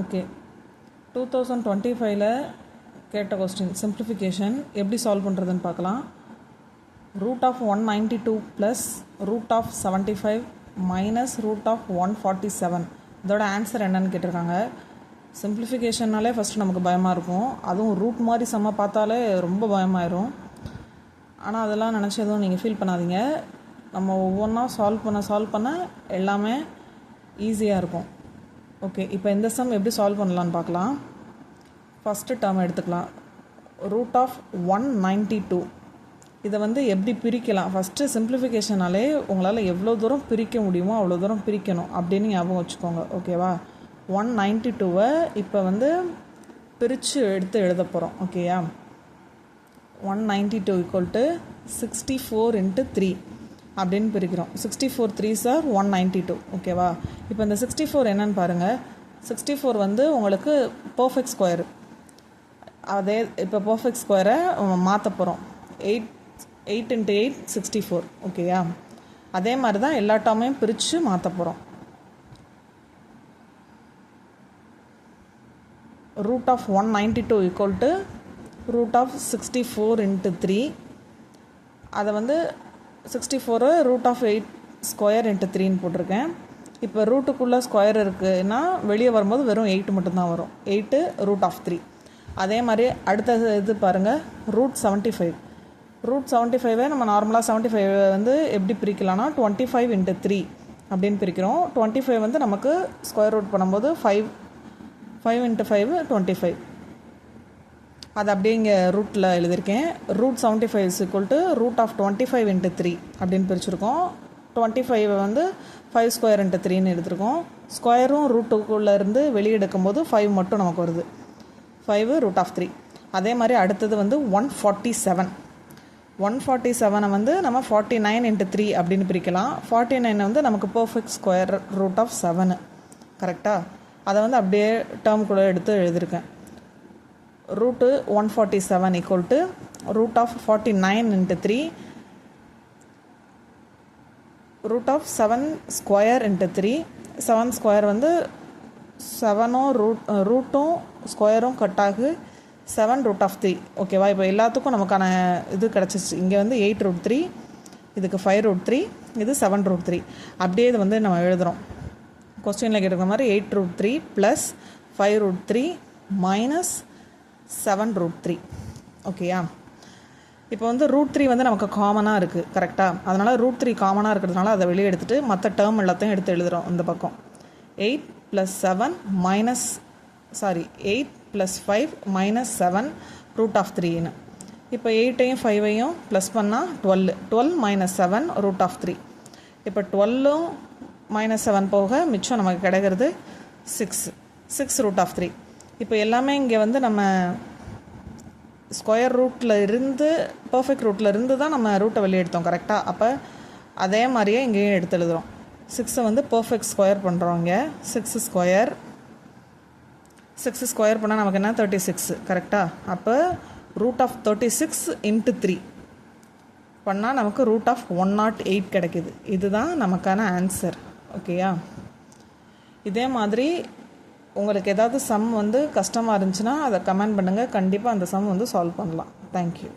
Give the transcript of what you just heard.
Okay, 2025ல் கேட்ட question simplification எப்படி solve பண்ணுறதுன்னு பார்க்கலாம். √192 ப்ளஸ் √75 மைனஸ் √147 இதோட ஆன்சர் என்னன்னு கேட்டிருக்காங்க. சிம்பிளிஃபிகேஷன்னாலே ஃபஸ்ட்டு நமக்கு பயமாக இருக்கும். அதுவும் ரூட் மாதிரி செம்ம பார்த்தாலே ரொம்ப பயமாயிரும். ஆனால் அதெல்லாம் நினச்சி எதுவும் நீங்கள் ஃபீல் பண்ணாதீங்க. நம்ம ஒவ்வொன்றா சால்வ் பண்ண எல்லாமே ஈஸியாக இருக்கும். ஓகே, இப்போ இந்த சம் எப்படி சால்வ் பண்ணலான்னு பார்க்கலாம். ஃபஸ்ட்டு டேர்ம் எடுத்துக்கலாம். √192 இதை எப்படி பிரிக்கலாம். ஃபஸ்ட்டு சிம்பிளிஃபிகேஷனாலே உங்களால் எவ்வளோ தூரம் பிரிக்க முடியுமோ அவ்வளோ தூரம் பிரிக்கணும் அப்படின்னு ஞாபகம் வச்சுக்கோங்க. ஓகேவா? 192 இப்போ பிரித்து எடுத்து எழுத போகிறோம். ஓகேயா? 192 = 64 × 3 அப்படின்னு பிரிக்கிறோம். 64 3s are 192. ஓகேவா? இப்போ இந்த 64 என்னன்னு பாருங்கள். 64 உங்களுக்கு பர்ஃபெக்ட் ஸ்கொயர். அதே இப்போ பர்ஃபெக்ட் ஸ்கொயரை மாற்ற போகிறோம். 8 × 8 64. ஓகேயா? அதே மாதிரி தான் எல்லா டேர்மையும் பிரித்து மாற்ற போகிறோம். √192 = √64 × 3. அதை 64 √8² × 3ன்னு போட்டிருக்கேன். இப்போ ரூட்டுக்குள்ளே ஸ்கொயர் இருக்குன்னா வெளியே வரும்போது வெறும் 8 மட்டும்தான் வரும். 8 √3. அதே மாதிரி அடுத்த இது பாருங்கள். √75 √75 நம்ம நார்மலாக 75 எப்படி பிரிக்கலாம்னா 25 × 3 அப்படின்னு பிரிக்கிறோம். 25 நமக்கு ஸ்கொயர் ரூட் பண்ணும்போது 5 × 5 25. அது அப்படியே இங்கே ரூட்டில் எழுதியிருக்கேன். √75 = √25 × 3 அப்படின்னு பிரிச்சுருக்கோம். 25 5² × 3ன்னு எடுத்துருக்கோம். ஸ்கொயரும் ரூட்டுக்குள்ளேருந்து வெளியே எடுக்கும்போது 5 மட்டும் நமக்கு வருது. 5 √3. அதே மாதிரி அடுத்தது 147. 147 நம்ம 49 × 3 அப்படின்னு பிரிக்கலாம். 49 நமக்கு பர்ஃபெக்ட் ஸ்கொயர் √7. கரெக்டாக? அதை அப்படியே டேர்ம் கூட எடுத்து எழுதியிருக்கேன். √147 = √49 × 3 √7² × 3. 7² 7ம் ரூட்டும் ஸ்கொயரும் கட்டாகு 7 √3. ஓகேவா? இப்போ எல்லாத்துக்கும் நமக்கான இது கிடச்சிச்சு. இங்கே 8 √3, இதுக்கு 5 √3, இது 7 √3. அப்படியே இது நம்ம எழுதுகிறோம். கொஸ்டினில் கேட்டிருக்க மாதிரி 8 √3 ப்ளஸ் 5 √3 மைனஸ் 7 √3. ஓகேயா? இப்போ √3 நமக்கு காமனாக இருக்குது. கரெக்டாக? அதனால் √3 காமனாக இருக்கிறதுனால அதை வெளியே எடுத்துகிட்டு மற்ற டேர்ம் எல்லாத்தையும் எடுத்து எழுதுகிறோம். இந்த பக்கம் 8 + 7 8 + 5 -7 √3ன்னு. இப்போ 8ஐயும் 5ஐயும் ப்ளஸ் பண்ணால் 12 - 7 √3. இப்போ 12 -7 போக மிச்சம் நமக்கு கிடைக்கிறது 6 √3. இப்போ எல்லாமே இங்கே நம்ம ஸ்கொயர் ரூட்டில் இருந்து பர்ஃபெக்ட் ரூட்டில் இருந்து தான் நம்ம ரூட்டை வெளியே எடுத்தோம். கரெக்டாக? அப்போ அதே மாதிரியே இங்கேயும் எடுத்து எழுதுகிறோம். 6ஐ பர்ஃபெக்ட் ஸ்கொயர் பண்ணுறோம். இங்கே 6 ஸ்கொயர் பண்ணால் நமக்கு என்ன 36. கரெக்டாக? அப்போ √36 × 3 பண்ணால் நமக்கு √108 கிடைக்கிது. இதுதான் நமக்கான ஆன்சர். ஓகேயா? இதே மாதிரி உங்களுக்கு ஏதாவது சம் கஷ்டமாக இருந்துச்சுன்னா அதை கமெண்ட் பண்ணுங்கள். கண்டிப்பாக அந்த சம் சால்வ் பண்ணலாம். தேங்க்யூ.